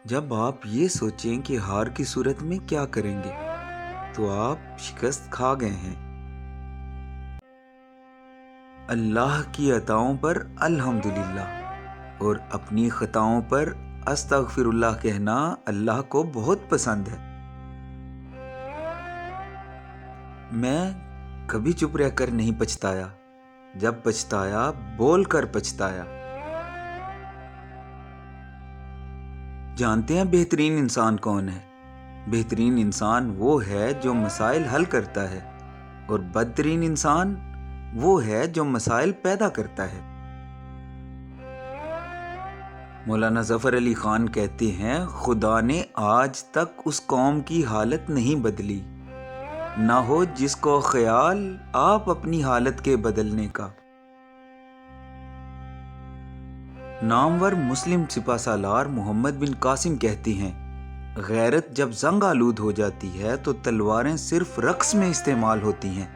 جب آپ یہ سوچیں کہ ہار کی صورت میں کیا کریں گے تو آپ شکست کھا گئے ہیں۔ اللہ کی عطاؤں پر الحمدللہ اور اپنی خطاؤں پر استغفر اللہ کہنا اللہ کو بہت پسند ہے۔ میں کبھی چپ رہ کر نہیں پچھتایا، جب پچھتایا بول کر پچھتایا۔ جانتے ہیں بہترین انسان کون ہے؟ بہترین انسان وہ ہے جو مسائل حل کرتا ہے، اور بدترین انسان وہ ہے جو مسائل پیدا کرتا ہے۔ مولانا ظفر علی خان کہتے ہیں، خدا نے آج تک اس قوم کی حالت نہیں بدلی، نہ ہو جس کو خیال آپ اپنی حالت کے بدلنے کا۔ نامور مسلم سپہ سالار محمد بن قاسم کہتے ہیں، غیرت جب زنگ آلود ہو جاتی ہے تو تلواریں صرف رقص میں استعمال ہوتی ہیں۔